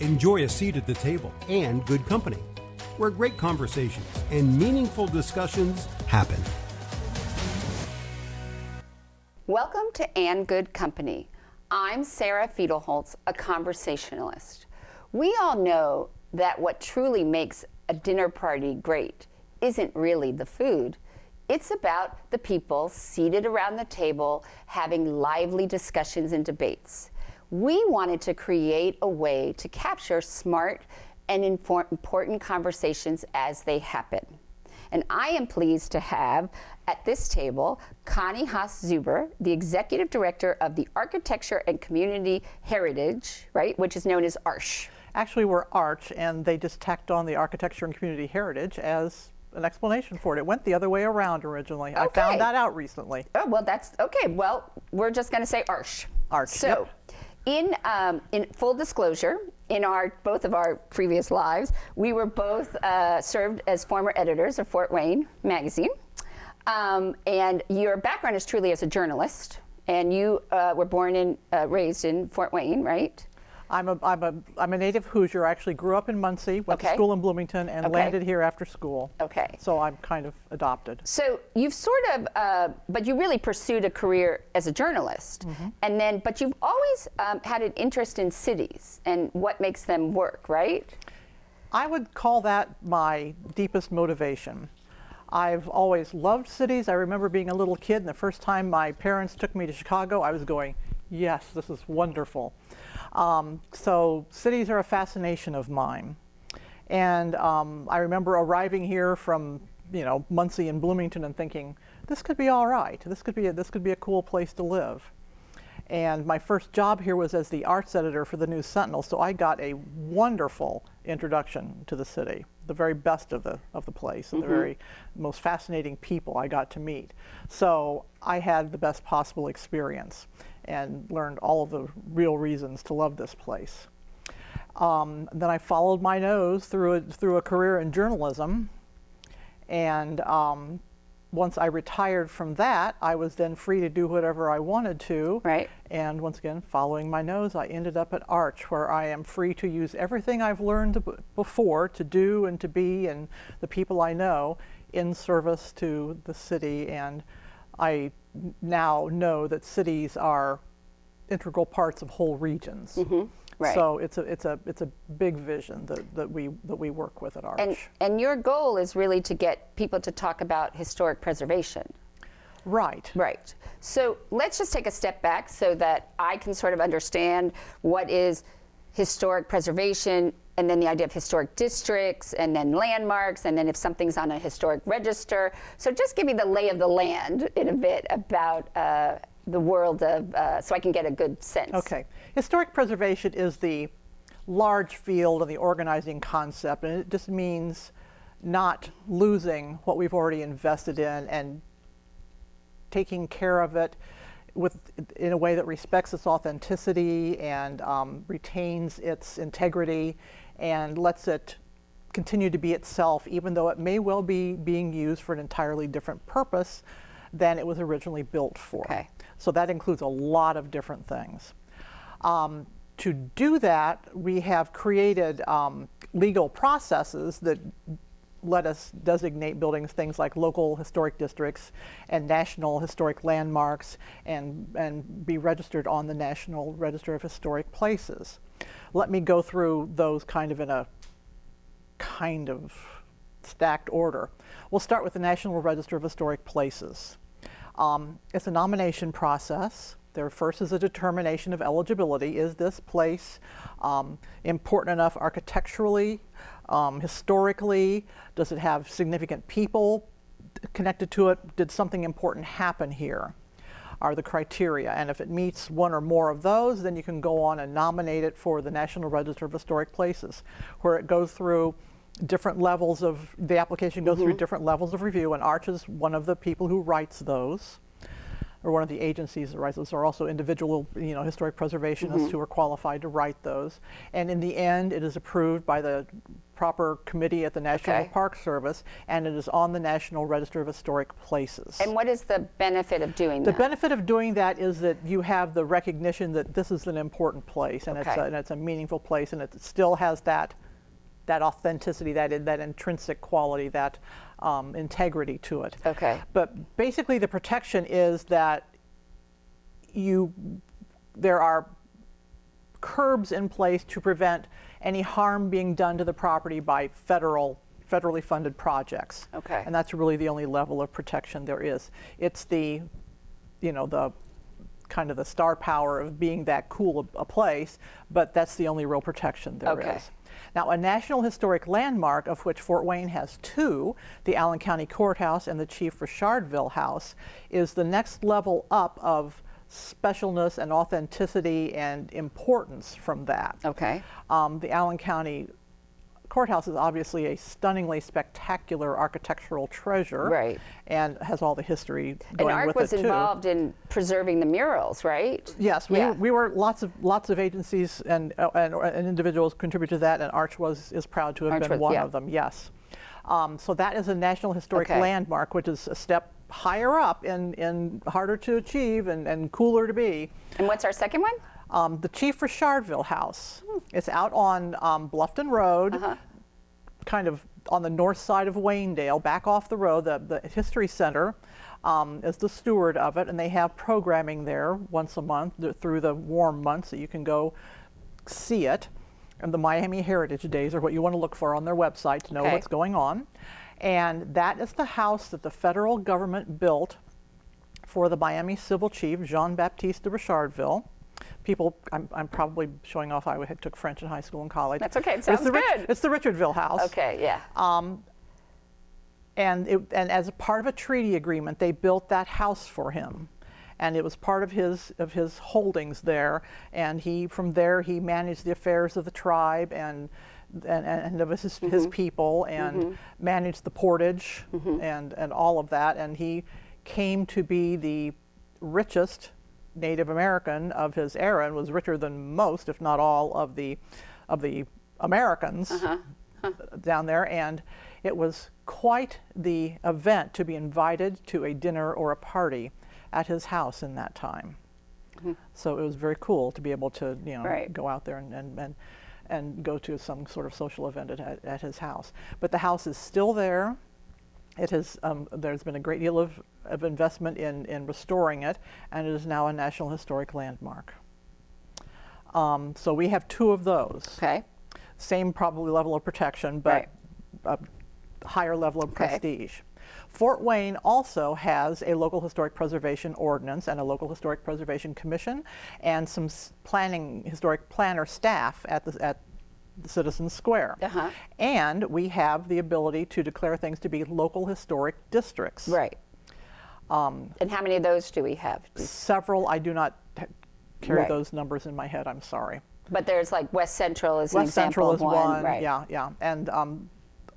Enjoy a seat at the table and good company, where great conversations and meaningful discussions happen. Welcome to And Good Company. I'm Sarah Fiedelholtz, a conversationalist. We all know that what truly makes a dinner party great isn't really the food. It's about the people seated around the table having lively discussions and debates. We wanted to create a way to capture smart and important conversations as they happen. And I am pleased to have at this table Connie Haas Zuber, the Executive Director of the Architecture and Community Heritage, right, which is known as A.R.C.H. Actually, we're A.R.C.H, and they just tacked on the Architecture and Community Heritage as an explanation for it. It went the other way around originally. Okay. I found that out recently. Oh, well, that's okay. Well, we're just going to say A.R.C.H. A.R.C.H. So, yep. In full disclosure, in both of our previous lives, we were both served as former editors of Fort Wayne magazine. And your background is truly as a journalist, and you were born and raised in Fort Wayne, right? I'm a native Hoosier. I actually grew up in Muncie, went to school in Bloomington, and landed here after school. Okay. So I'm kind of adopted. So you've sort of, but you really pursued a career as a journalist, and then, but you've always had an interest in cities and what makes them work, right? I would call that my deepest motivation. I've always loved cities. I remember being a little kid, and the first time my parents took me to Chicago, I was going, yes, this is wonderful. So cities are a fascination of mine. And I remember arriving here from, Muncie and Bloomington and thinking, this could be all right. This could be a cool place to live. And my first job here was as the arts editor for the News Sentinel, so I got a wonderful introduction to the city, the very best of the place, and the very most fascinating people I got to meet. So I had the best possible experience and learned all of the real reasons to love this place. Then I followed my nose through a career in journalism, and once I retired from that, I was then free to do whatever I wanted to. Right. And once again, following my nose, I ended up at A.R.C.H, where I am free to use everything I've learned before to do and to be and the people I know in service to the city. And I now know that cities are integral parts of whole regions. Right. So it's a big vision that we work with at A.R.C.H. And your goal is really to get people to talk about historic preservation. Right. Right. So let's just take a step back so that I can sort of understand what is historic preservation, and then the idea of historic districts, and then landmarks, and then if something's on a historic register. So just give me the lay of the land in a bit about the world of, so I can get a good sense. Okay. Historic preservation is the large field of the organizing concept, and it just means not losing what we've already invested in and taking care of it in a way that respects its authenticity and retains its integrity and lets it continue to be itself, even though it may well be being used for an entirely different purpose than it was originally built for. Okay. So that includes a lot of different things. To do that, we have created legal processes that let us designate buildings things like local historic districts and national historic landmarks and be registered on the National Register of Historic Places. Let me go through those kind of in a kind of stacked order. We'll start with the National Register of Historic Places. It's a nomination process. There first is a determination of eligibility. Is this place important enough architecturally, historically? Does it have significant people connected to it? Did something important happen here? Are the criteria. And if it meets one or more of those, then you can go on and nominate it for the National Register of Historic Places, where it goes through different levels of, the application goes through different levels of review, and A.R.C.H is one of the people who writes those, or one of the agencies that writes those. There are also individual, historic preservationists who are qualified to write those. And in the end, it is approved by the proper committee at the National Okay. Park Service, and it is on the National Register of Historic Places. And what is the benefit of doing The that? benefit of doing that is that you have the recognition that this is an important place, and, Okay. it's a meaningful place, and it still has that authenticity, that intrinsic quality, that integrity to it. Okay. But basically, the protection is that there are curbs in place to prevent any harm being done to the property by federally funded projects. Okay. And that's really the only level of protection there is. It's the kind of the star power of being that cool a place, but that's the only real protection there is. Okay. Now, a National Historic Landmark, of which Fort Wayne has two, the Allen County Courthouse and the Chief Richardville House, is the next level up of specialness and authenticity and importance from that. Okay. The Allen County Courthouse is obviously a stunningly spectacular architectural treasure, Right. and has all the history And going ARC with was it too. involved in preserving the murals, right? Yes, we were lots of agencies and individuals contribute to that, and A.R.C.H is proud to have A.R.C.H been one yeah. of them. Yes, so that is a National Historic Okay. Landmark, which is a step higher up and harder to achieve and cooler to be. And what's our second one? The Chief Richardville House. It's out on Bluffton Road, kind of on the north side of Waynedale, back off the road. The History Center is the steward of it, and they have programming there once a month through the warm months that you can go see it. And the Miami Heritage Days are what you want to look for on their website to know Okay. what's going on. And that is the house that the federal government built for the Miami Civil Chief, Jean-Baptiste de Richardville. People, I'm probably showing off I took French in high school and college. That's okay, it But sounds good. It's the Richardville House. Okay, yeah. And as a part of a treaty agreement, they built that house for him. And it was part of his holdings there. And from there, he managed the affairs of the tribe and of his people, and managed the portage and all of that. And he came to be the richest Native American of his era, and was richer than most, if not all, of the Americans down there. And it was quite the event to be invited to a dinner or a party at his house in that time. So it was very cool to be able to Right. go out there and go to some sort of social event at his house. But the house is still there. It has, there's been a great deal of investment in restoring it, and it is now a National Historic Landmark. So we have two of those. Okay. Same probably level of protection, but Right. a higher level of Okay. prestige. Fort Wayne also has a local historic preservation ordinance and a local historic preservation commission, and some historic planner staff at the Citizens Square. And we have the ability to declare things to be local historic districts. Right. And how many of those do we have? Several. I do not carry Right. those numbers in my head. I'm sorry. But there's like West Central is an West example Central of is one. Right. Yeah. And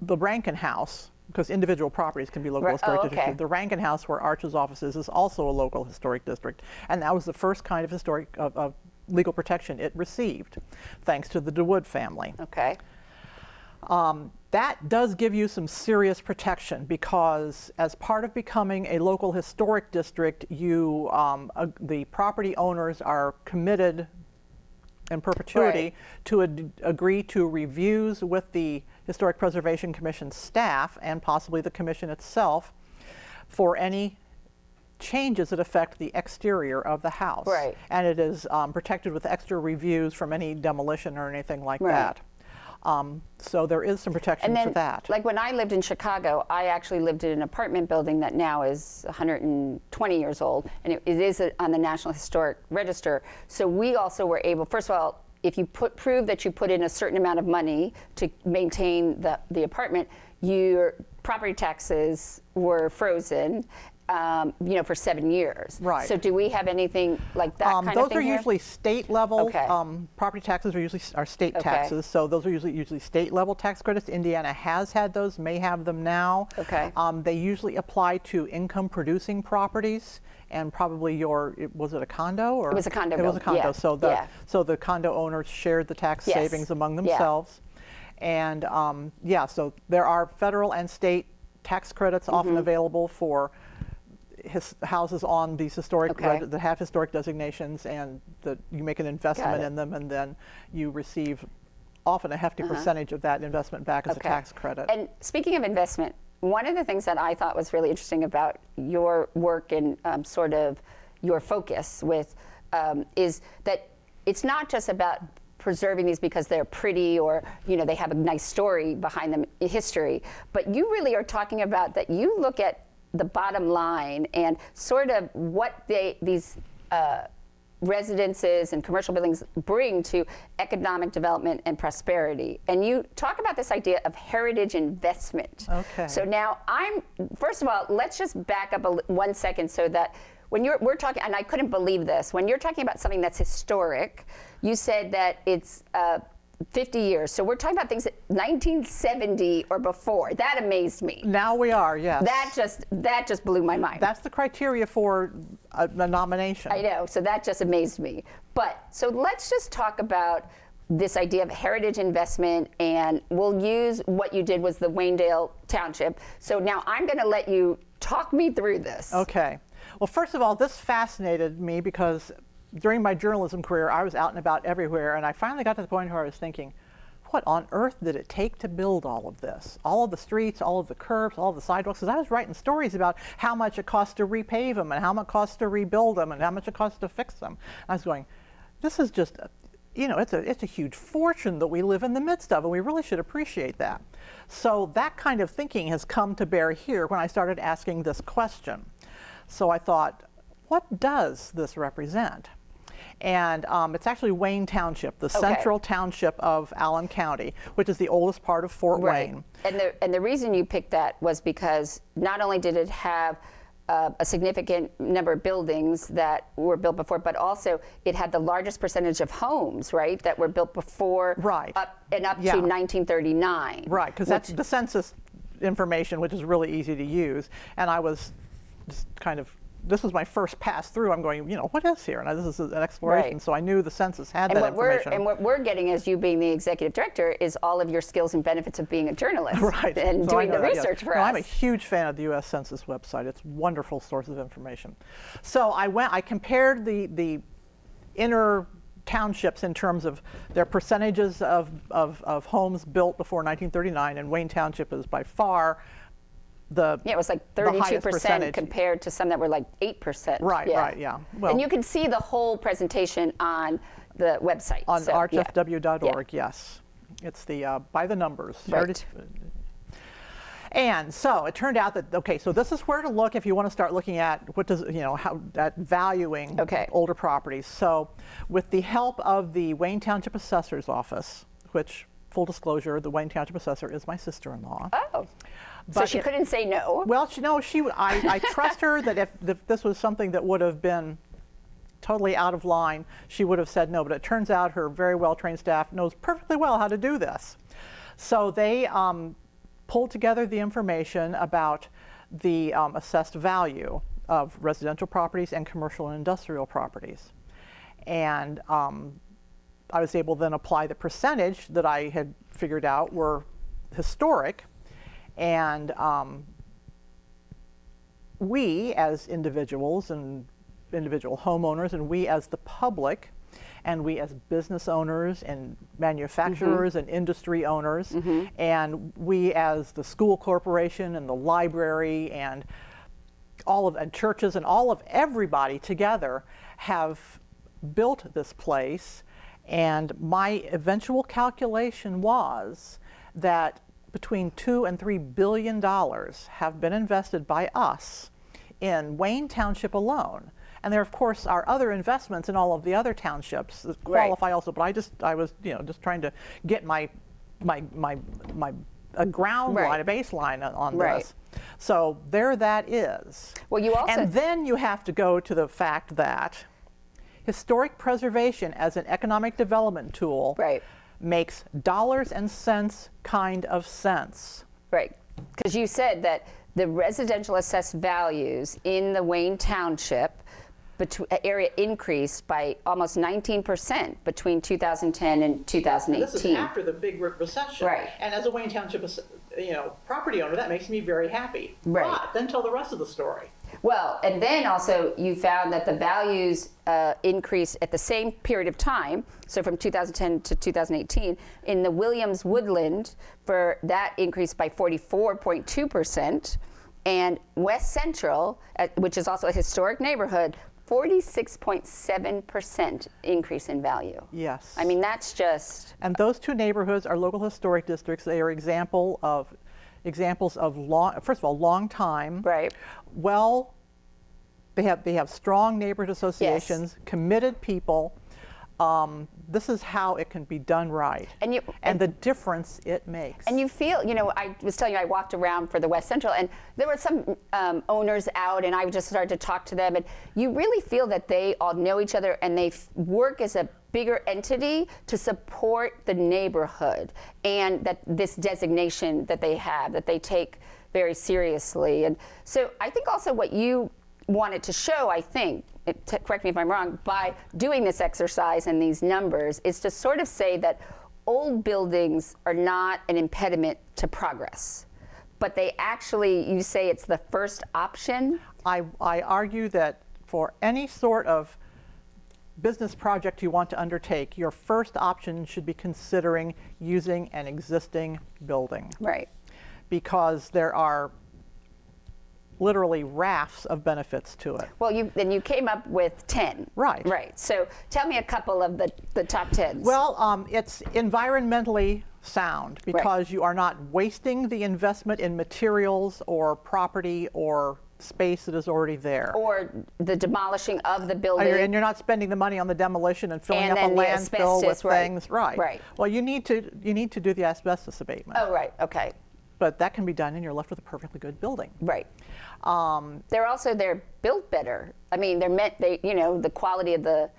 the Rankin House, because individual properties can be local Right. historic Oh, okay. districts. The Rankin House, where A.R.C.H.'s office is also a local historic district, and that was the first kind of historic of legal protection it received, thanks to the DeWood family. Okay. That does give you some serious protection, because as part of becoming a local historic district, the property owners are committed in perpetuity Right. to agree to reviews with the Historic Preservation Commission staff and possibly the commission itself for any changes that affect the exterior of the house. Right. And it is protected with extra reviews from any demolition or anything like Right. that. So there is some protection And then, for that. like when I lived in Chicago, I actually lived in an apartment building that now is 120 years old, and it is on the National Historic Register. So we also were able, first of all, if you prove that you put in a certain amount of money to maintain the apartment, your property taxes were frozen. For 7 years. Right. So do we have anything like that kind of Those thing are here? usually state level. Okay. Property taxes are usually state Okay. taxes, so those are usually state level tax credits. Indiana has had those, may have them now. Okay. They usually apply to income producing properties, and probably was it a condo or? It was a condo It was a building, condo. yeah, So the condo owners shared the tax Yes. savings among Yeah. themselves. And yeah, so there are federal and state tax credits often available for houses on these historic that have historic designations, and you make an investment in them, and then you receive often a hefty percentage of that investment back as a tax credit. And speaking of investment, one of the things that I thought was really interesting about your work and sort of your focus with is that it's not just about preserving these because they're pretty or they have a nice story behind them in history, but you really are talking about that you look at the bottom line and sort of what these residences and commercial buildings bring to economic development and prosperity. And you talk about this idea of heritage investment. Okay. So now first of all, let's just back up 1 second so that when we're talking, and I couldn't believe this, when you're talking about something that's historic, you said that it's 50 years. So we're talking about things that 1970 or before. That amazed me. Now we are, yes. That just blew my mind. That's the criteria for a nomination. I know, so that just amazed me. So let's just talk about this idea of heritage investment, and we'll use what you did was the Waynedale Township. So now I'm going to let you talk me through this. Okay. Well, first of all, this fascinated me because during my journalism career, I was out and about everywhere, and I finally got to the point where I was thinking, what on earth did it take to build all of this? All of the streets, all of the curbs, all of the sidewalks, because I was writing stories about how much it costs to repave them and how much it costs to rebuild them and how much it costs to fix them. And I was going, this is just, it's a huge fortune that we live in the midst of, and we really should appreciate that. So that kind of thinking has come to bear here when I started asking this question. So I thought, what does this represent? And it's actually Wayne Township, the central township of Allen County, which is the oldest part of Fort Wayne. And the reason you picked that was because not only did it have a significant number of buildings that were built before, but also it had the largest percentage of homes, right, that were built before up to 1939. Right, because that's the census information, which is really easy to use. And I was just this was my first pass through. I'm going, what is here? And this is an exploration, Right. So I knew the census had that information. And what we're getting as you being the executive director is all of your skills and benefits of being a journalist right. and So doing the research for us. I'm a huge fan of the U.S. Census website. It's a wonderful source of information. So I compared the inner townships in terms of their percentages of homes built before 1939, and Wayne Township is by far it was like 32% compared to some that were like 8%. Right, yeah. Well, and you can see the whole presentation on the website. On archfw.org, yes. It's the by the numbers. Right. And so it turned out that, so this is where to look if you want to start looking at at valuing older properties. So with the help of the Wayne Township Assessor's Office, which, full disclosure, the Wayne Township Assessor is my sister-in-law. Oh. But so she couldn't say no? Well, I trust her that if this was something that would have been totally out of line, she would have said no. But it turns out her very well-trained staff knows perfectly well how to do this. So they pulled together the information about the assessed value of residential properties and commercial and industrial properties. And I was able to then apply the percentage that I had figured out were historic. And we as individuals and individual homeowners, and we as the public, and we as business owners and manufacturers and industry owners, and we as the school corporation and the library and and churches and all of everybody together have built this place. And my eventual calculation was that between $2 and $3 billion have been invested by us in Wayne Township alone. And there, of course, are other investments in all of the other townships that qualify also. But I was just trying to get my ground line, a baseline on this. So there that is. Well, you also. And then you have to go to the fact that historic preservation as an economic development tool makes dollars and cents kind of sense. Right, because you said that the residential assessed values in the Wayne Township area increased by almost 19% between 2010 and 2018. This is after the big recession. Right. And as a Wayne Township, property owner, that makes me very happy. Right. But then tell the rest of the story. Well, and then also you found that the values increased at the same period of time, so from 2010 to 2018, in the Williams Woodland, for that increased by 44.2%, and West Central, which is also a historic neighborhood, 46.7% increase in value. Yes. I mean, that's just... And those two neighborhoods are local historic districts. They are examples of long time. Right. Well, they have strong neighborhood associations, Yes. committed people. This is how it can be done right, and the difference it makes. And you feel, I was telling you, I walked around for the West Central, and there were some owners out, and I just started to talk to them, and you really feel that they all know each other, and they work as a bigger entity to support the neighborhood, and that this designation that they have, that they take very seriously. And so I think also what you wanted to show, correct me if I'm wrong, by doing this exercise and these numbers, is to sort of say that old buildings are not an impediment to progress, but they actually, you say it's the first option? I argue that for any sort of business project you want to undertake, your first option should be considering using an existing building. Right. Because there are literally rafts of benefits to it. Well, you came up with 10. Right. Right. So tell me a couple of the top 10s. Well, it's environmentally sound because you are not wasting the investment in materials or property or space that is already there. Or the demolishing of the building. And you're not spending the money on the demolition and filling up a landfill with things. Right. Well, you need to do the asbestos abatement. Oh, right. Okay. But that can be done, and you're left with a perfectly good building. Right. They're built better. I mean, the quality of the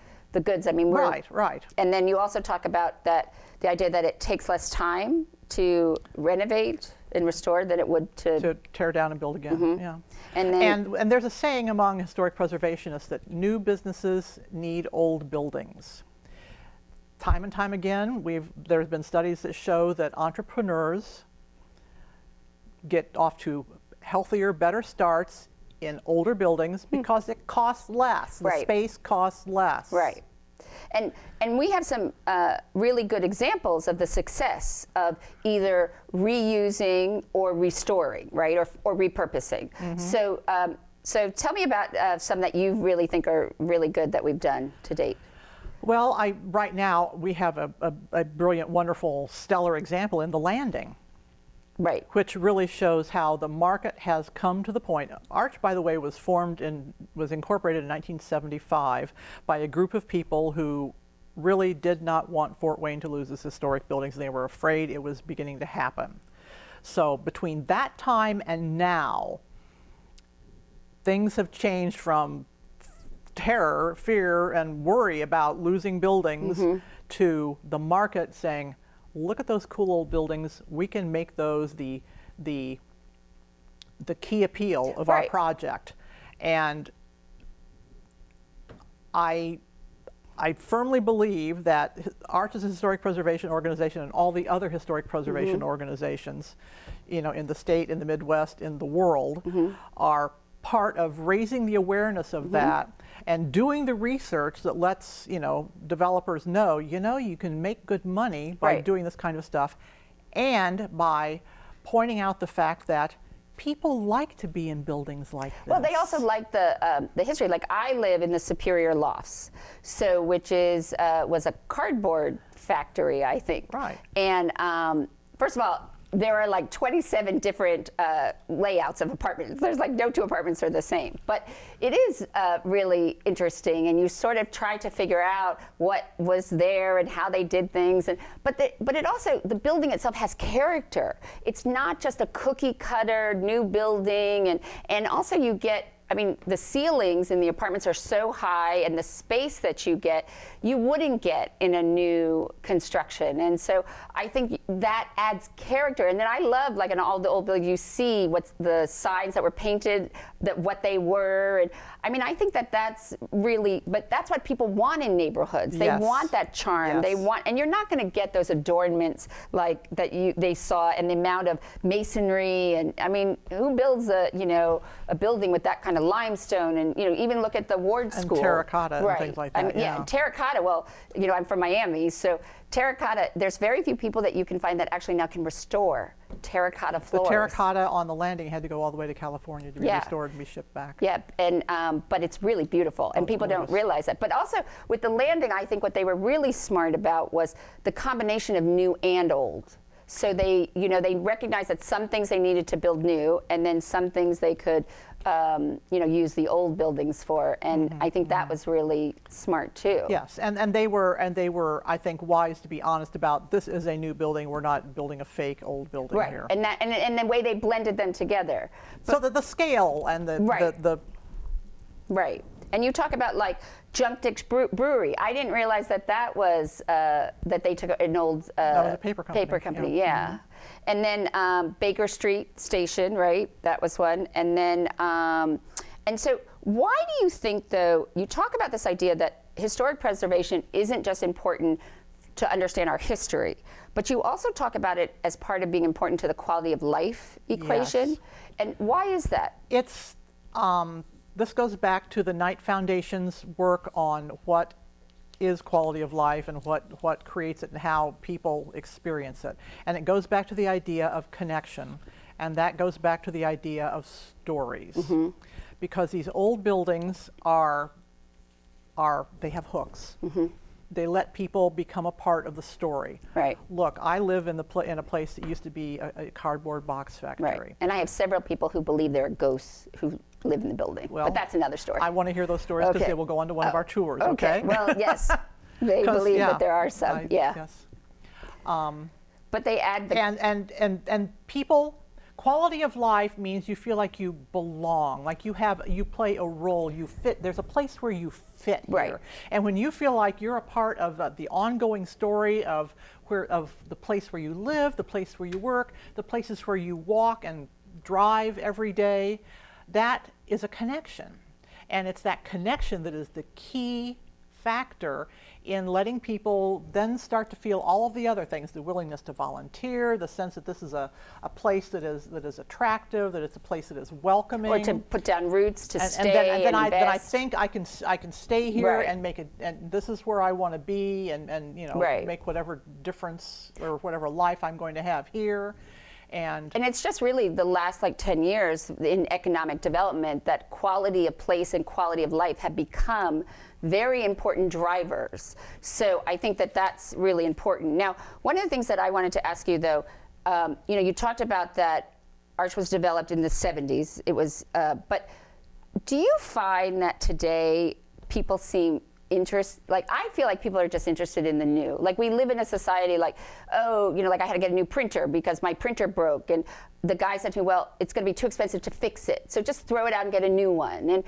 goods. I mean, right. And then you also talk about the idea that it takes less time to renovate and restore than it would to tear down and build again. Mm-hmm. Yeah. And there's a saying among historic preservationists that new businesses need old buildings. Time and time again, there's been studies that show that entrepreneurs get off to healthier, better starts in older buildings because it costs less. The space costs less. Right. And we have some really good examples of the success of either reusing or restoring, right, or repurposing. Mm-hmm. So tell me about some that you really think are really good that we've done to date. Well, right now we have a brilliant, wonderful, stellar example in the Landing. Right. Which really shows how the market has come to the point. A.R.C.H, by the way, was incorporated in 1975 by a group of people who really did not want Fort Wayne to lose its historic buildings. They were afraid it was beginning to happen. So between that time and now, things have changed from terror, fear, and worry about losing buildings to the market saying, look at those cool old buildings. We can make those the key appeal of our project. And I firmly believe that A.R.C.H is a historic preservation organization, and all the other historic preservation organizations, in the state, in the Midwest, in the world, are part of raising the awareness of that and doing the research that lets developers know you can make good money by doing this kind of stuff, and by pointing out the fact that people like to be in buildings like this. Well, they also like the history. Like, I live in the Superior Lofts, which was a cardboard factory, I think. Right. And first of all, there are like 27 different layouts of apartments. There's like no two apartments are the same. But it is really interesting, and you sort of try to figure out what was there and how they did things. But it also, the building itself has character. It's not just a cookie cutter new building, and also you get, the ceilings in the apartments are so high, and the space that you get, you wouldn't get in a new construction. And so I think that adds character. And then I love, like in all the old buildings, you see what's the signs that were painted, what they were. And I mean, I think that that's really, but that's what people want in neighborhoods. They Yes. want that charm. Yes. They want, and you're not going to get those adornments like that they saw, and the amount of masonry. And I mean, who builds a building with that kind of limestone? And even look at the Ward And School, terracotta right? and things like I that. mean, yeah, terracotta. Well, I'm from Miami, so terracotta. There's very few people that you can find that actually now can restore terracotta floors. The terracotta on the landing had to go all the way to California to be Yeah. restored and be shipped back. Yeah, and but it's really beautiful, and people don't realize that. But also with the landing, I think what they were really smart about was the combination of new and old. So they recognized that some things they needed to build new, and then some things they could, use the old buildings for. And I think that was really smart too. Yes, and they were I think wise to be honest about, this is a new building. We're not building a fake old building Right, here. and the way they blended them together. So that the scale and the Right. And you talk about like Junk Dick's Brewery. I didn't realize that was that they took an old that was a paper company. Yeah. And then Baker Street Station, right? That was one. And then and so why do you think, though, you talk about this idea that historic preservation isn't just important to understand our history, but you also talk about it as part of being important to the quality of life equation. Yes. And why is that? It's this goes back to the Knight Foundation's work on what is quality of life and what creates it and how people experience it. And it goes back to the idea of connection, and that goes back to the idea of stories. Mm-hmm. Because these old buildings they have hooks. Mm-hmm. They let people become a part of the story. Right. Look, I live in a place that used to be a cardboard box factory. Right. And I have several people who believe there are ghosts who live in the building. Well, but that's another story. I want to hear those stories because Okay. they will go on to one of our tours, okay? Well, yes. They believe that there are some. Yes. But they add the And people, quality of life means you feel like you belong, like you play a role, you fit. There's a place where you fit Right. here. And when you feel like you're a part of the ongoing story of the place where you live, the place where you work, the places where you walk and drive every day, that is a connection. And it's that connection that is the key factor in letting people then start to feel all of the other things, the willingness to volunteer, the sense that this is a place that is attractive, that it's a place that is welcoming. or to put down roots to stay Then I invest. think I can stay here Right. and make it, and this is where I want to be, and Right. make whatever difference or whatever life I'm going to have here. And it's just really the last 10 years in economic development that quality of place and quality of life have become very important drivers. So I think that that's really important. Now, one of the things that I wanted to ask you, though, you talked about that A.R.C.H was developed in the 70s. It was, but do you find that today people seem I feel like people are just interested in the new. Like, we live in a society I had to get a new printer because my printer broke, and the guy said to me, well, it's going to be too expensive to fix it, so just throw it out and get a new one. And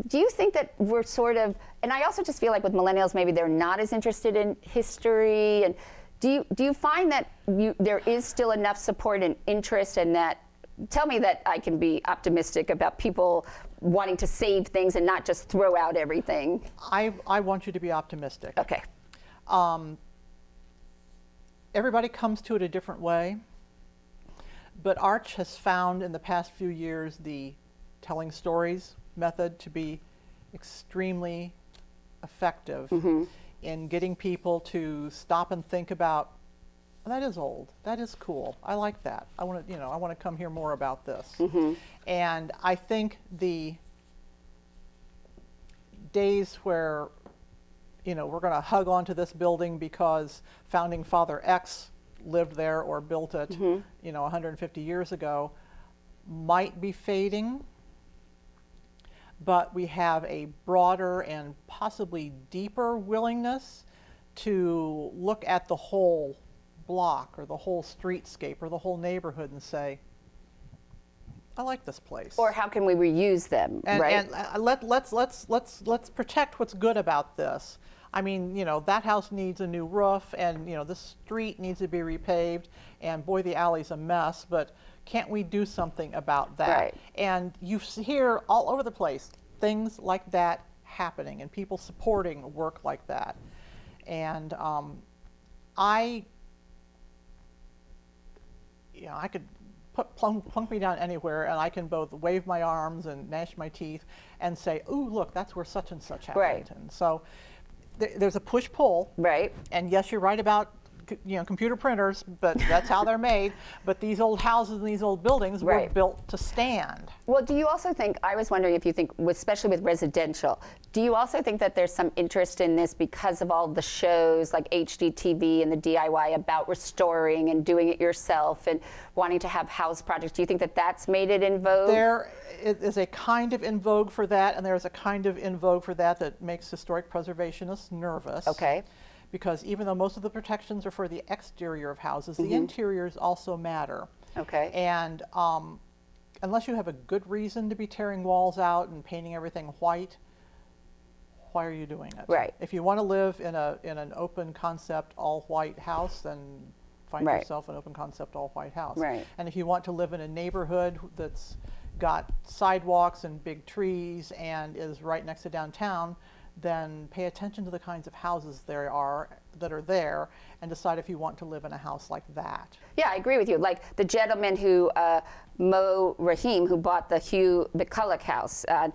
do you think that we're and I also just feel like with millennials, maybe they're not as interested in history, and do you find that there is still enough support and interest, and that, tell me that I can be optimistic about people wanting to save things and not just throw out everything? I want you to be optimistic. Okay. Everybody comes to it a different way, but A.R.C.H has found in the past few years the telling stories method to be extremely effective in getting people to stop and think about, that is old, that is cool, I like that, I want to come hear more about this. And I think the days where we're going to hug onto this building because founding father X lived there or built it 150 years ago might be fading, but we have a broader and possibly deeper willingness to look at the whole block or the whole streetscape or the whole neighborhood and say, I like this place. Or how can we reuse them, right? And let's protect what's good about this. I mean, that house needs a new roof, and this street needs to be repaved, and boy, the alley's a mess, but can't we do something about that? Right. And you hear all over the place, things like that happening and people supporting work like that. And I could plunk me down anywhere and I can both wave my arms and gnash my teeth and say, ooh, look, that's where such and such happened. Right. And so there's a push-pull. Right. And yes, you're right about computer printers, but that's how they're made. But these old houses and these old buildings were built to stand. Well, do you also think, I was wondering if you think, especially with residential, do you also think that there's some interest in this because of all the shows like HGTV and the DIY about restoring and doing it yourself and wanting to have house projects? Do you think that that's made it in vogue? There is a kind of in vogue for that, and there's a kind of in vogue for that makes historic preservationists nervous. Okay. Because even though most of the protections are for the exterior of houses, the interiors also matter. Okay. And unless you have a good reason to be tearing walls out and painting everything white, why are you doing it? Right. If you want to live in an open concept all white house, then find yourself an open concept all white house. Right. And if you want to live in a neighborhood that's got sidewalks and big trees and is right next to downtown, then pay attention to the kinds of houses that are there and decide if you want to live in a house like that. Yeah, I agree with you. Like the gentleman who, Mo Rahim, who bought the Hugh McCulloch house on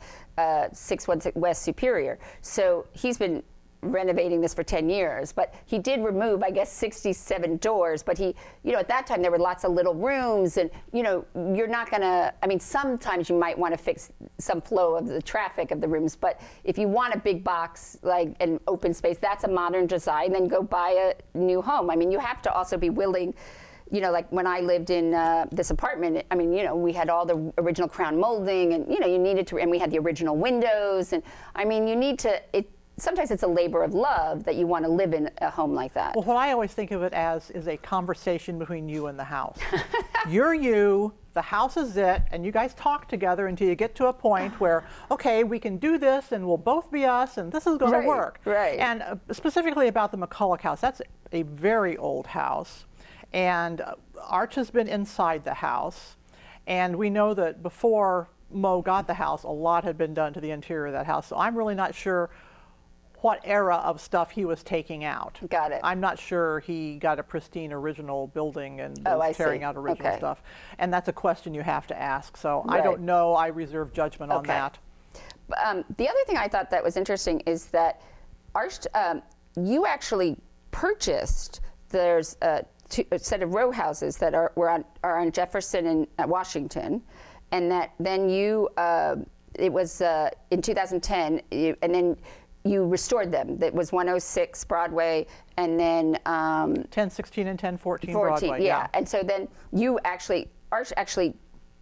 616 West Superior. So he's been renovating this for 10 years, but he did remove, I guess, 67 doors, but he, at that time there were lots of little rooms and, you're not gonna, sometimes you might want to fix some flow of the traffic of the rooms, but if you want a big box, like an open space, that's a modern design, then go buy a new home. You have to also be willing, like when I lived in this apartment, we had all the original crown molding and, you needed to, and we had the original windows and, you need to, sometimes it's a labor of love that you want to live in a home like that. Well, what I always think of it as is a conversation between you and the house. You're you, the house is it, and you guys talk together until you get to a point where, okay, we can do this and we'll both be us and this is going to work. Right. And specifically about the McCulloch house, that's a very old house. And A.R.C.H has been inside the house. And we know that before Mo got the house, a lot had been done to the interior of that house. So I'm really not sure what era of stuff he was taking out. Got it. I'm not sure he got a pristine orial building and was tearing out original stuff. And that's a question you have to ask. So I don't know. I reserve judgment on that. The other thing I thought that was interesting is that A.R.C.H, you actually purchased, there's a set of row houses that are on Jefferson and Washington, and that then you, it was in 2010, and then you restored them. That was 106 Broadway, and then 1016 and 1014 Broadway. Yeah. And so then you actually, A.R.C.H actually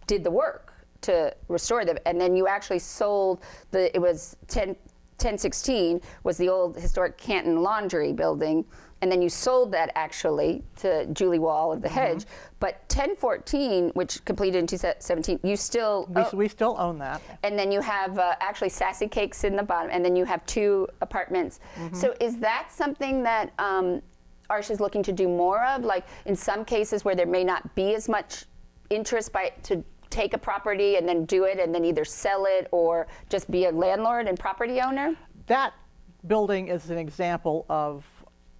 did the work to restore them, and then you actually sold it was 1016 was the old historic Canton Laundry building, and then you sold that actually to Julie Wall of the Hedge. But 1014, which completed in 2017, you still we still own that. And then you have actually Sassy Cakes in the bottom, and then you have 2 apartments. So is that something that A.R.C.H is looking to do more of? Like in some cases where there may not be as much interest to take a property and then do it and then either sell it or just be a landlord and property owner? That building is an example of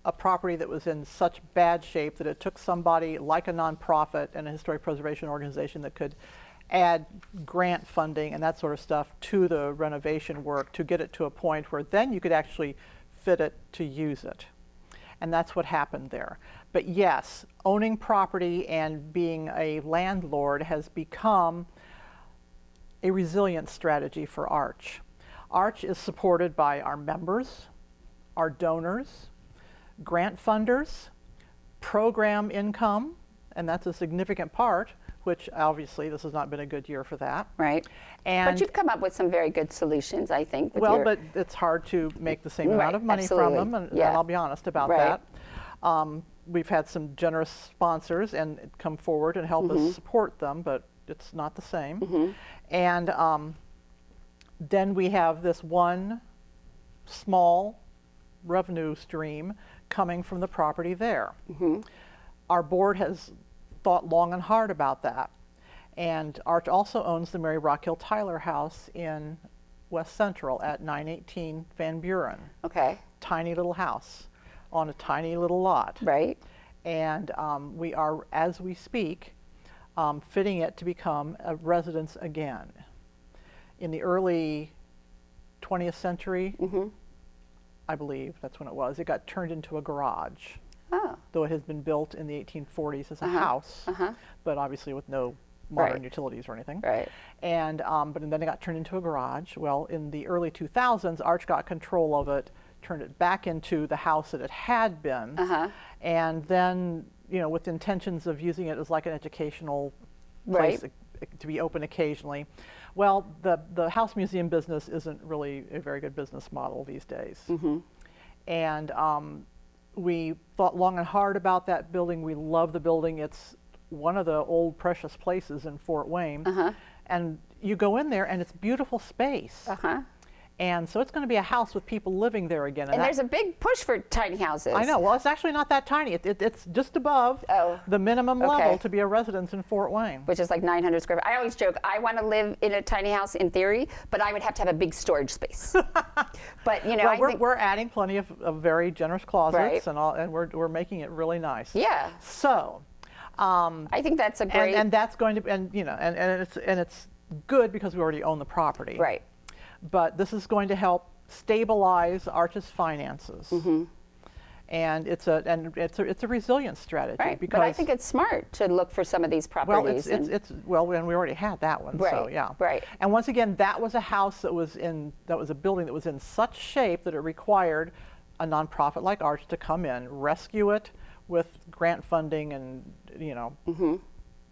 a property that was in such bad shape that it took somebody like a nonprofit and a historic preservation organization that could add grant funding and that sort of stuff to the renovation work to get it to a point where then you could actually fit it to use it. And that's what happened there. But yes, owning property and being a landlord has become a resilient strategy for A.R.C.H. A.R.C.H is supported by our members, our donors, grant funders, program income, and that's a significant part, which obviously this has not been a good year for that. Right. But you've come up with some very good solutions, I think. But it's hard to make the same amount of money from them, and I'll be honest about that. We've had some generous sponsors and come forward and help us support them, but it's not the same. And then we have this one small revenue stream coming from the property there. Our board has thought long and hard about that. And A.R.C.H also owns the Mary Rockhill Tyler house in West Central at 918 Van Buren. Okay. Tiny little house on a tiny little lot. Right. And we are, as we speak, fitting it to become a residence again. In the early 20th century, I believe that's when it was, it got turned into a garage. Oh. Though it has been built in the 1840s as a house, but obviously with no modern utilities or anything. Right. And but then it got turned into a garage. Well, in the early 2000s, A.R.C.H got control of it, turned it back into the house that it had been, and then, you know, with intentions of using it as like an educational place to be open occasionally. Well, the house museum business isn't really a very good business model these days. And we thought long and hard about that building. We love the building. It's one of the old precious places in Fort Wayne. And you go in there and it's beautiful space. And so it's going to be a house with people living there again. And there's a big push for tiny houses. I know. Well, it's actually not that tiny. It's just above the minimum level to be a residence in Fort Wayne. Which is like 900 square feet. I always joke, I want to live in a tiny house in theory, but I would have to have a big storage space. But, you know, well, we're adding plenty of very generous closets and all, and we're making it really nice. Yeah. So, I think that's a great. And that's going to, and you know, and it's good because we already own the property. Right. But this is going to help stabilize A.R.C.H.'s finances. And it's a resilience strategy. Right. Because, but I think it's smart to look for some of these properties. Well, and we already had that one. So yeah. Right. And once again, that was a house that was a building that was in such shape that it required a nonprofit like A.R.C.H. to come in, rescue it with grant funding and, you know,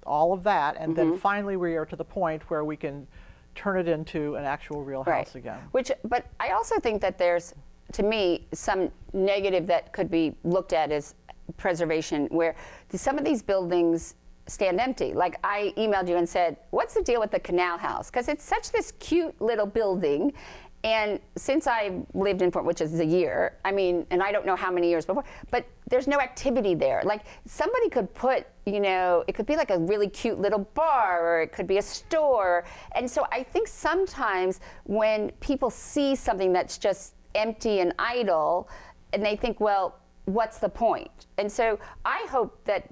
all of that, and then finally we are to the point where we can turn it into an actual real house again. But I also think that there's, to me, some negative that could be looked at as preservation, where some of these buildings stand empty. Like I emailed you and said, what's the deal with the Canal House? Because it's such this cute little building. And since I lived in Fort, which is a year, I mean, and I don't know how many years before, but there's no activity there. Like somebody could put, you know, it could be like a really cute little bar, or it could be a store. And so I think sometimes when people see something that's just empty and idle, and they think, well, what's the point? And so I hope that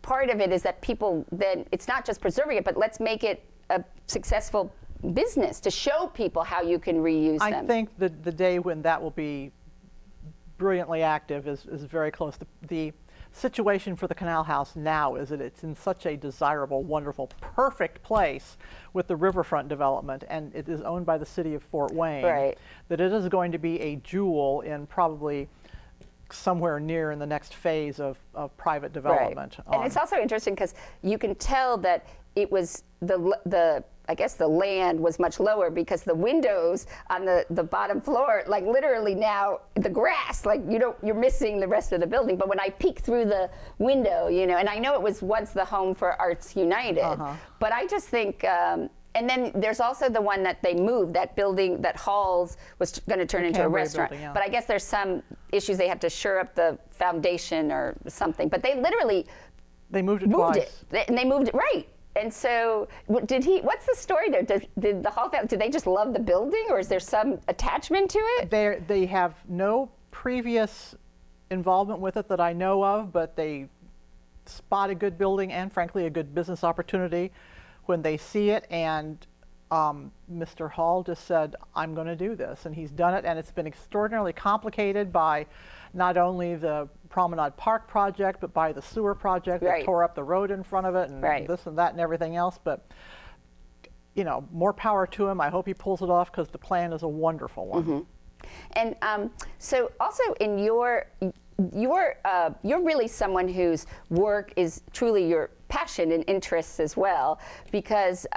part of it is that people then, it's not just preserving it, but let's make it a successful business to show people how you can reuse them. I think the day when that will be brilliantly active is very close. The situation for the Canal House now is that it's in such a desirable, wonderful, perfect place with the riverfront development, and it is owned by the city of Fort Wayne, that it is going to be a jewel in probably somewhere near in the next phase of private development. And it's also interesting because you can tell that it was I guess the land was much lower because the windows on the bottom floor, like literally now the grass, like you're missing the rest of the building. But when I peek through the window, you know, and I know it was once the home for Arts United, but I just think, and then there's also the one that they moved, that building, that Halls was going to turn into a restaurant. Building, But I guess there's some issues, they have to shore up the foundation or something. But they literally moved it twice. And they moved it, right. And so, what's the story there? Did the Hall family, did they just love the building, or is there some attachment to it? They have no previous involvement with it that I know of, but they spot a good building and, frankly, a good business opportunity when they see it. And Mr. Hall just said, I'm going to do this. And he's done it, and it's been extraordinarily complicated by not only the Promenade Park project, but by the sewer project that tore up the road in front of it, and this and that and everything else. But, you know, more power to him. I hope he pulls it off, because the plan is a wonderful one. And so also in you're really someone whose work is truly your passion and interests as well, because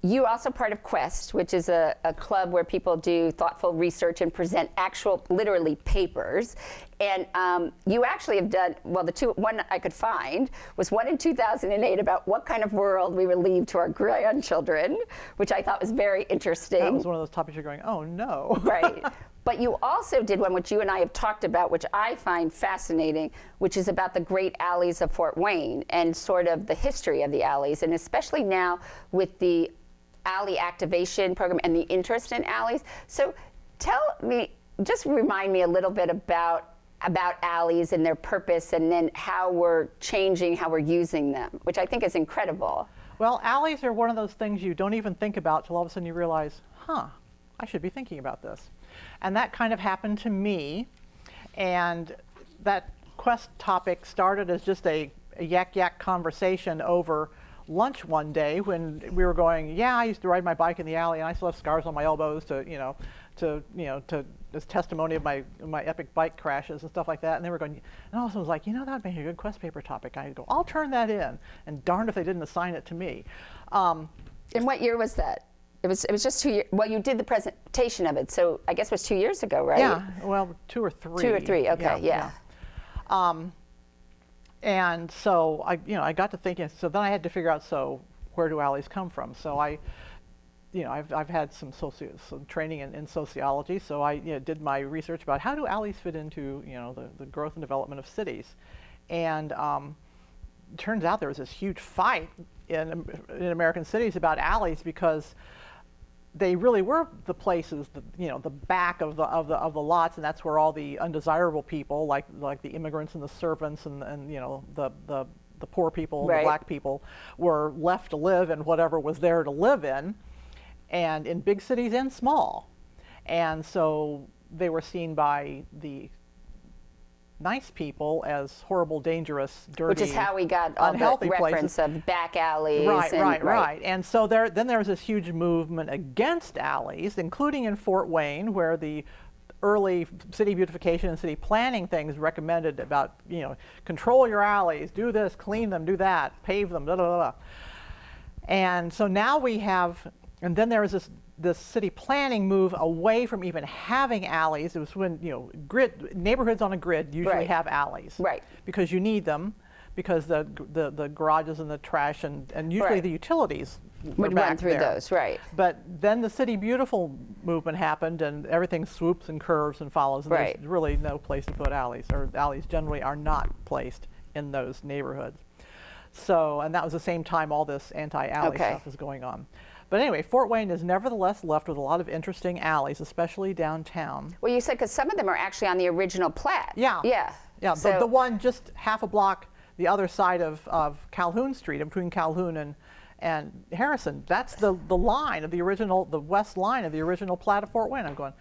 you're also part of Quest, which is a club where people do thoughtful research and present actual, literally, papers. And you actually have done, well, one I could find was one in 2008 about what kind of world we would leave to our grandchildren, which I thought was very interesting. That was one of those topics you're going, oh no. Right. But you also did one which you and I have talked about, which I find fascinating, which is about the great alleys of Fort Wayne and sort of the history of the alleys, and especially now with the alley activation program and the interest in alleys. So tell me, just remind me a little bit about alleys and their purpose, and then how we're changing how we're using them, which I think is incredible. Well, alleys are one of those things you don't even think about till all of a sudden you realize, I should be thinking about this. And that kind of happened to me. And that quest topic started as just a yak conversation over lunch one day when we were going, yeah, I used to ride my bike in the alley and I still have scars on my elbows to as testimony of my epic bike crashes and stuff like that. And they were going, and also was like, that would make a good quest paper topic. I'd go, I'll turn that in. And darned if they didn't assign it to me. And what year was that? It was just 2 years. Well, you did the presentation of it, so I guess it was 2 years ago, right? Yeah, well, 2 or 3. 2 or 3, okay, yeah. And so I got to thinking. So then I had to figure out, so where do alleys come from? So I've had some training in sociology. So I did my research about how do alleys fit into the growth and development of cities, and it turns out there was this huge fight in American cities about alleys because they really were the places, the back of the lots, and that's where all the undesirable people, like the immigrants and the servants and the poor people, right. The black people, were left to live in whatever was there to live in, and in big cities and small, and so they were seen by the nice people as horrible, dangerous, dirty, which is how we got all unhealthy the reference places. Of back alleys. Right. And so then there was this huge movement against alleys, including in Fort Wayne, where the early city beautification and city planning things recommended about, control your alleys, do this, clean them, do that, pave them, blah, blah, blah. And so now we have, and then there was this city planning move away from even having alleys. It was when, neighborhoods on a grid usually right. have alleys. Right. Because you need them, because the garages and the trash and usually right. the utilities would run through there. Those, right. But then the City Beautiful movement happened and everything swoops and curves and follows. And right. There's really no place to put alleys, or alleys generally are not placed in those neighborhoods. So, and that was the same time all this anti-alley okay. stuff is going on. But anyway, Fort Wayne is nevertheless left with a lot of interesting alleys, especially downtown. Well, you said because some of them are actually on the original plat. Yeah. Yeah. Yeah. So the one just half a block the other side of Calhoun Street, between Calhoun and Harrison, that's the line of the original, the west line of the original plat of Fort Wayne. I'm going,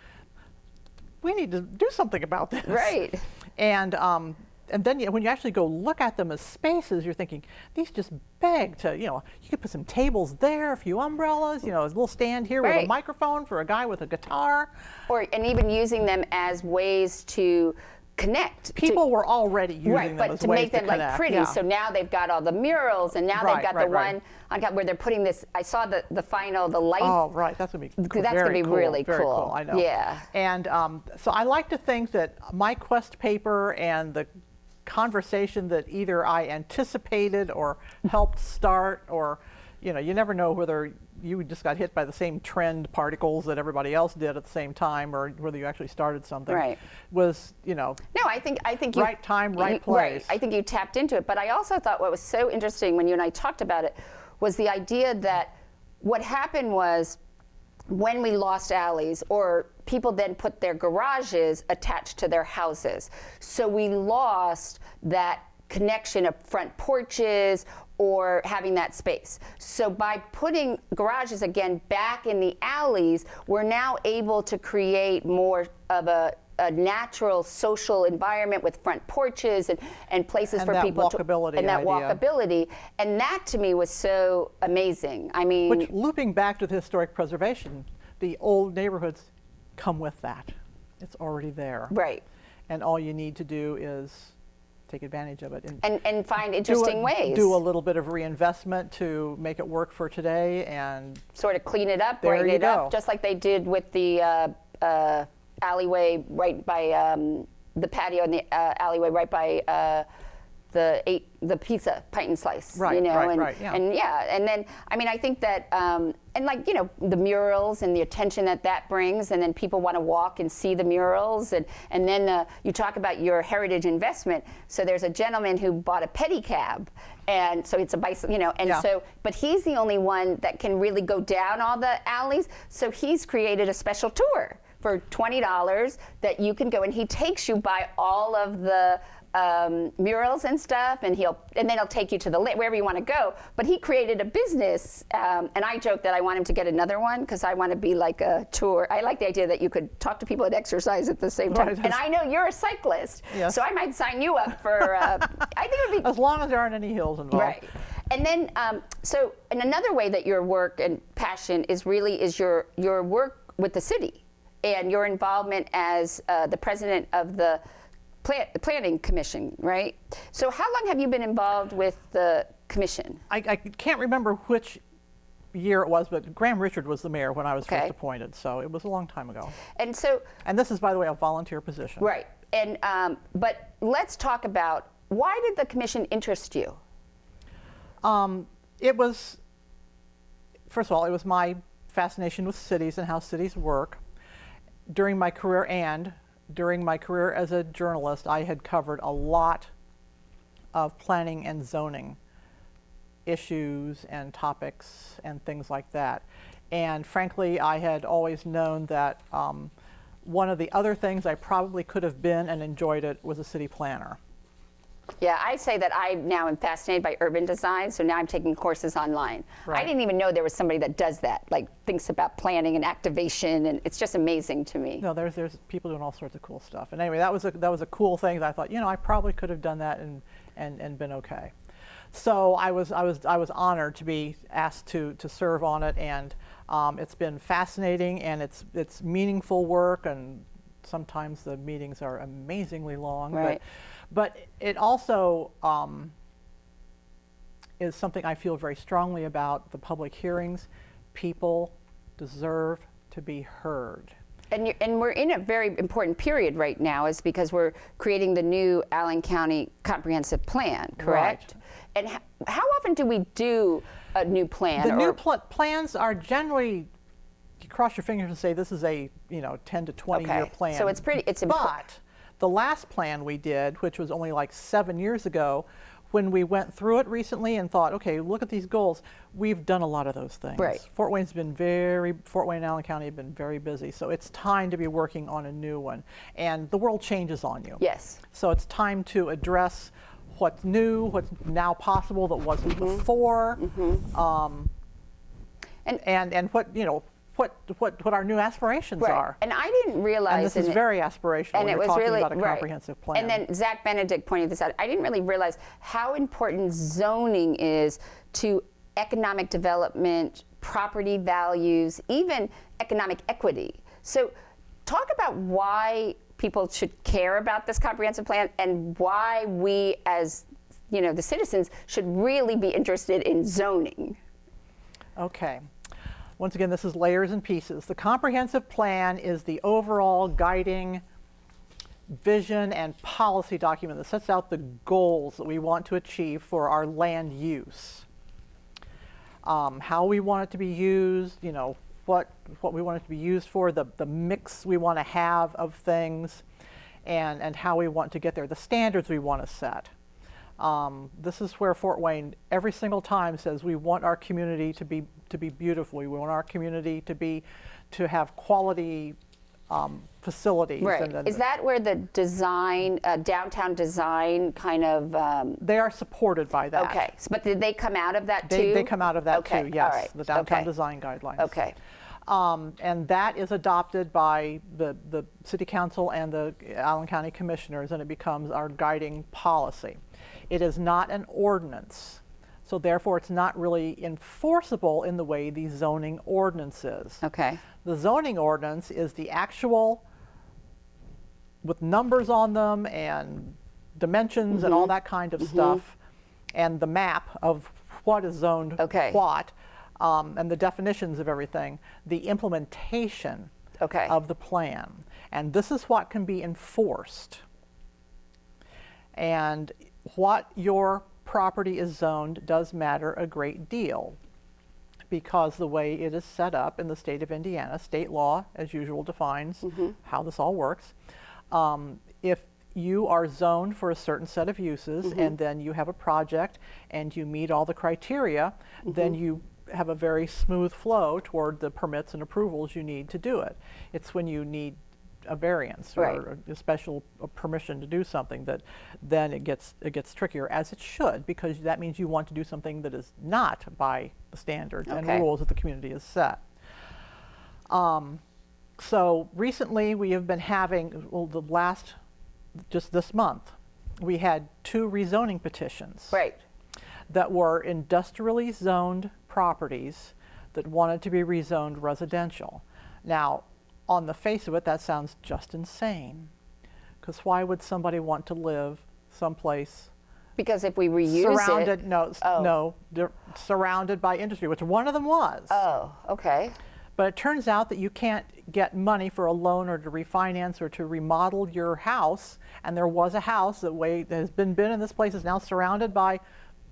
we need to do something about this. Right. And then when you actually go look at them as spaces, you're thinking, these just beg to, you could put some tables there, a few umbrellas, a little stand here right. with a microphone for a guy with a guitar. And even using them as ways to connect. People were already using right, them but as to ways make them to like connect. pretty. Yeah. So now they've got all the murals, and now they've got the one on top where they're putting this. I saw the light. Oh, right. That's gonna be cool. That's gonna be cool. really very cool. I know. Yeah. And so I like to think that my quest paper and the conversation that either I anticipated or helped start, or you never know whether you just got hit by the same trend particles that everybody else did at the same time, or whether you actually started something. Right. Was No, I think you, right time, right place. Right. I think you tapped into it. But I also thought what was so interesting when you and I talked about it was the idea that what happened was when we lost alleys, or people then put their garages attached to their houses. So we lost that connection of front porches or having that space. So by putting garages again back in the alleys, we're now able to create more of a natural social environment with front porches and places for people walkability to, and that idea. walkability. And that to me was so amazing. I mean, which, looping back to the historic preservation, the old neighborhoods come with that. It's already there. right. And all you need to do is take advantage of it And find interesting ways. Do a little bit of reinvestment to make it work for today, and sort of clean it up, there brighten you it up, go. just like they did with the alleyway right by the patio and the alleyway right by the pizza pint and slice. Right, you know, right, and, right, yeah. and then I mean I think that and and like, you know, the murals and the attention that brings, and then people want to walk and see the murals, and then you talk about your heritage investment. So there's a gentleman who bought a pedicab, and so it's a bicycle, you know, and so, but he's the only one that can really go down all the alleys, so he's created a special tour for $20 that you can go, and he takes you by all of the murals and stuff, and then he'll take you to the wherever you want to go. But he created a business, and I joke that I want him to get another one because I want to be like a tour. I like the idea that you could talk to people and exercise at the same time. Right. And I know you're a cyclist, so I might sign you up for. I think it would be as long as there aren't any hills involved. Right. And then, so and another way that your work and passion is your work with the city and your involvement as the president of the Planning Commission, right? So how long have you been involved with the commission? I can't remember which year it was, but Graham Richard was the mayor when I was first appointed, so it was a long time ago. And so, and this is, by the way, a volunteer position. Right. And but let's talk about, why did the commission interest you? It was, first of all, it was my fascination with cities and how cities work. During my career as a journalist, I had covered a lot of planning and zoning issues and topics and things like that. And frankly, I had always known that one of the other things I probably could have been and enjoyed it was a city planner. Yeah, I say that I now am fascinated by urban design, so now I'm taking courses online. Right. I didn't even know there was somebody that does that, like thinks about planning and activation, and it's just amazing to me. No, there's people doing all sorts of cool stuff. And anyway, that was a cool thing that I thought, you know, I probably could have done that and been okay. So I was honored to be asked to serve on it, and it's been fascinating, and it's meaningful work, and sometimes the meetings are amazingly long. Right. But it also is something I feel very strongly about, the public hearings. People deserve to be heard. And we're in a very important period right now, is because we're creating the new Allen County Comprehensive Plan, correct? Right. And how often do we do a new plan? The new plans are generally, you cross your fingers and say this is a 10 to 20 year plan. So it's But the last plan we did, which was only like 7 years ago, when we went through it recently and thought, okay, look at these goals, we've done a lot of those things. Right. Fort Wayne and Allen County have been very busy, so it's time to be working on a new one. And the world changes on you. Yes. So it's time to address what's new, what's now possible that wasn't before, and what our new aspirations are. And I didn't realize, and this is very aspirational, and when it you're was talking really about a comprehensive plan. And then Zach Benedict pointed this out. I didn't really realize how important zoning is to economic development, property values, even economic equity. So talk about why people should care about this comprehensive plan, and why we as the citizens should really be interested in zoning. Okay. Once again, this is layers and pieces. The comprehensive plan is the overall guiding vision and policy document that sets out the goals that we want to achieve for our land use. How we want it to be used, what we want it to be used for, the mix we want to have of things, and how we want to get there, the standards we want to set. This is where Fort Wayne every single time says we want our community to be beautiful. We want our community to have quality facilities. Right. Is that where the design, downtown design kind of? They are supported by that. Okay. But did they come out of that too? They come out of that too, yes. All right. The downtown design guidelines. Okay. And that is adopted by the City Council and the Allen County Commissioners, and it becomes our guiding policy. It is not an ordinance, so therefore it's not really enforceable in the way the zoning ordinance is. Okay. The zoning ordinance is the actual, with numbers on them and dimensions and all that kind of stuff, and the map of what is zoned what, and the definitions of everything, the implementation of the plan. And this is what can be enforced. And what your property is zoned does matter a great deal. because the way it is set up in the state of Indiana, state law, as usual, defines how this all works. If you are zoned for a certain set of uses and then you have a project and you meet all the criteria, then you have a very smooth flow toward the permits and approvals you need to do it. It's when you need a variance or a special permission to do something that then it gets trickier, as it should, because that means you want to do something that is not by the standards and rules that the community has set. So recently we have been having, just this month, we had 2 rezoning petitions that were industrially zoned properties that wanted to be rezoned residential. Now, on the face of it, that sounds just insane, because why would somebody want to live someplace? Because if we reuse it. No, they're surrounded by industry, which one of them was. Oh, okay. But it turns out that you can't get money for a loan or to refinance or to remodel your house. And there was a house that has been in this place, is now surrounded by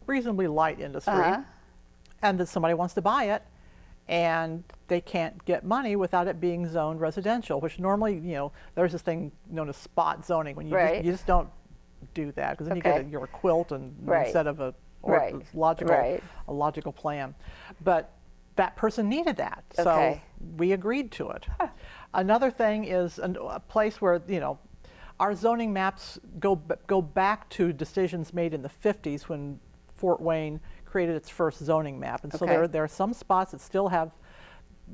reasonably light industry. And that somebody wants to buy it, and they can't get money without it being zoned residential, which normally, there's this thing known as spot zoning, when you just don't do that, because then you get your quilt instead of a logical plan. But that person needed that, so we agreed to it. Another thing is a place where, our zoning maps go back to decisions made in the 50s when Fort Wayne created its first zoning map. And so there are some spots that still have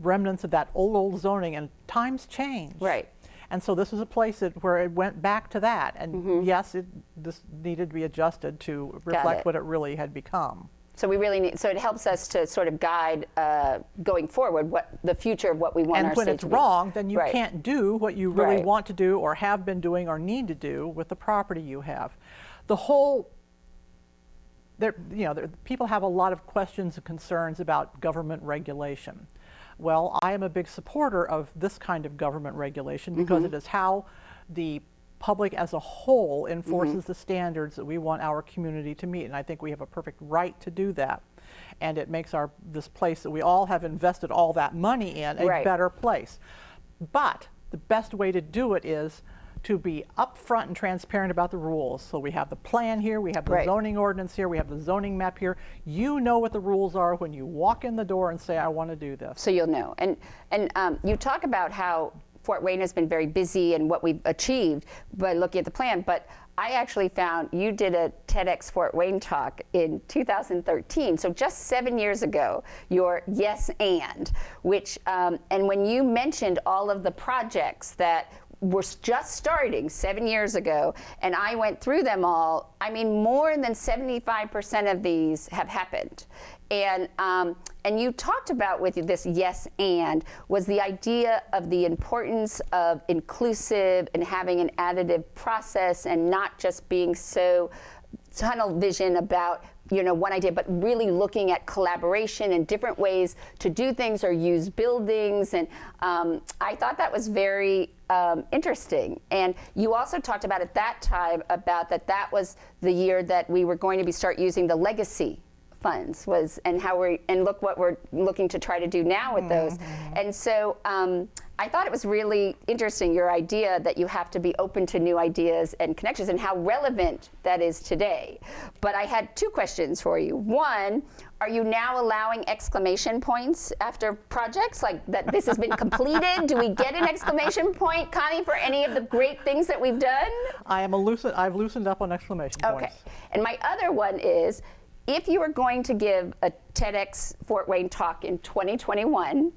remnants of that old zoning, and times change. And so this is a place where it went back to that. And yes, this needed to be adjusted to reflect what it really had become. So we really need, so it helps us to sort of guide going forward the future of what we want our state to be. And when it's wrong, then you can't do what you really want to do or have been doing or need to do with the property you have. The whole, people have a lot of questions and concerns about government regulation. Well, I am a big supporter of this kind of government regulation because it is how the public as a whole enforces the standards that we want our community to meet, and I think we have a perfect right to do that. And it makes this place that we all have invested all that money in a better place. But the best way to do it is to be upfront and transparent about the rules. So we have the plan here, we have the zoning ordinance here, we have the zoning map here. You know what the rules are when you walk in the door and say, I want to do this. So you'll know. And you talk about how Fort Wayne has been very busy and what we've achieved by looking at the plan, but I actually found you did a TEDx Fort Wayne talk in 2013, so just 7 years ago, your Yes and, which, and when you mentioned all of the projects that were just starting 7 years ago, and I went through them all, I mean, more than 75% of these have happened. And you talked about with this yes and was the idea of the importance of inclusive and having an additive process and not just being so tunnel vision about one idea, but really looking at collaboration and different ways to do things or use buildings. And I thought that was very interesting. And you also talked about at that time about that was the year that we were going to start using the legacy funds and look what we're looking to try to do now with those. And so I thought it was really interesting, your idea that you have to be open to new ideas and connections and how relevant that is today. But I had 2 questions for you. One, are you now allowing exclamation points after projects, like that this has been completed? Do we get an exclamation point, Connie, for any of the great things that we've done? I've loosened up on exclamation points. Okay. And my other one is, if you were going to give a TEDx Fort Wayne talk in 2021,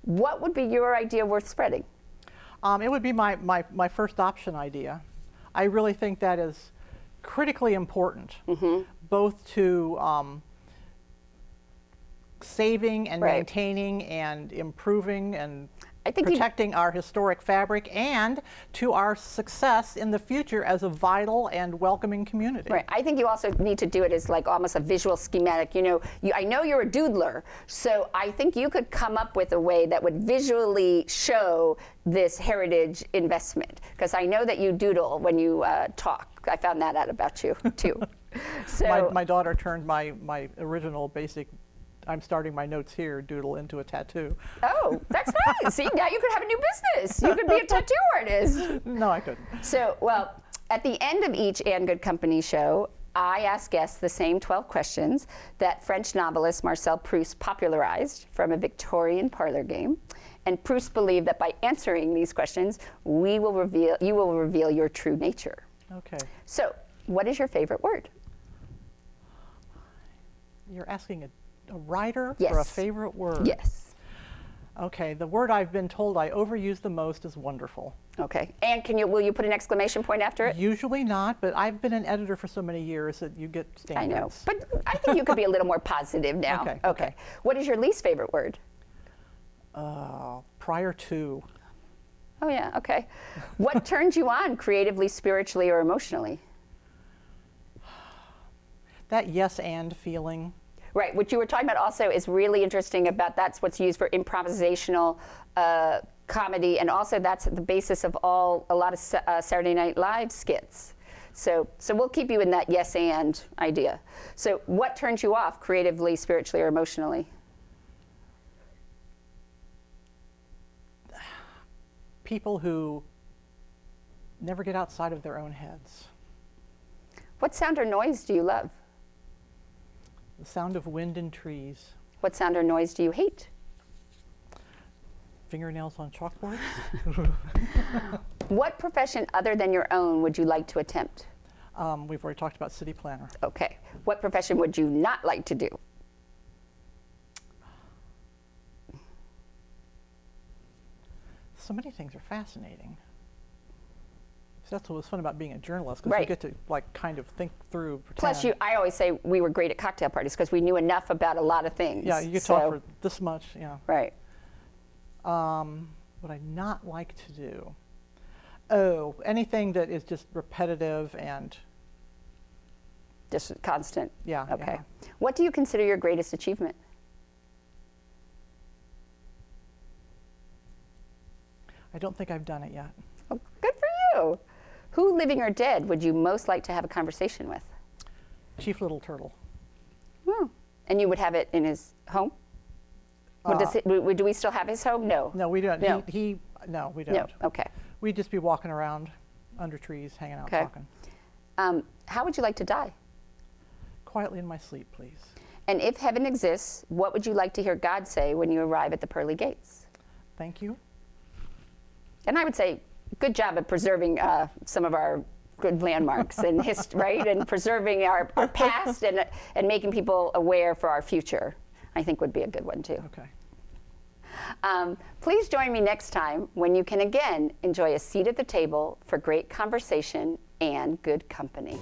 what would be your idea worth spreading? It would be my first option idea. I really think that is critically important, both to saving and maintaining and improving and protecting our historic fabric, and to our success in the future as a vital and welcoming community. Right. I think you also need to do it as like almost a visual schematic. I know you're a doodler, so I think you could come up with a way that would visually show this heritage investment, because I know that you doodle when you talk. I found that out about you too. So my daughter turned my original basic I'm starting my notes here, doodle into a tattoo. Oh, that's nice. See, now you could have a new business. You could be a tattoo artist. No, I couldn't. So, well, at the end of each And Good Company show, I ask guests the same 12 questions that French novelist Marcel Proust popularized from a Victorian parlor game. And Proust believed that by answering these questions, you will reveal your true nature. Okay. So, what is your favorite word? You're asking a writer Yes. for a favorite word? Yes. Okay, the word I've been told I overuse the most is wonderful. Okay. And will you put an exclamation point after it? Usually not, but I've been an editor for so many years that you get I know. standards. But I think you could be a little more positive now. Okay. What is your least favorite word? Prior to. Oh, yeah. Okay. What turns you on creatively, spiritually, or emotionally? That yes and feeling. Right. What you were talking about also is really interesting about that's what's used for improvisational comedy, and also that's the basis of a lot of Saturday Night Live skits. So we'll keep you in that yes and idea. So what turns you off creatively, spiritually, or emotionally? People who never get outside of their own heads. What sound or noise do you love? The sound of wind in trees. What sound or noise do you hate? Fingernails on chalkboards. What profession other than your own would you like to attempt? We've already talked about city planner. Okay. What profession would you not like to do? So many things are fascinating. So that's what was fun about being a journalist, because Right. you get to like kind of think through. Plus, pretend. I always say we were great at cocktail parties because we knew enough about a lot of things. Yeah, you get to talk for this much. Yeah. Right. What I not like to do? Oh, anything that is just repetitive and Just constant. yeah. Okay. yeah. What do you consider your greatest achievement? I don't think I've done it yet. Oh, good for you. Who, living or dead, would you most like to have a conversation with? Chief Little Turtle. Hmm. And you would have it in his home? Do we still have his home? No. No, we don't. No. No, we don't. No. Okay. We'd just be walking around under trees, hanging out, Okay. talking. How would you like to die? Quietly in my sleep, please. And if heaven exists, what would you like to hear God say when you arrive at the pearly gates? Thank you. And I would say, good job at preserving some of our good landmarks and history, right? And preserving our past and making people aware for our future, I think would be a good one too. Okay. Please join me next time when you can again enjoy a seat at the table for great conversation and good company.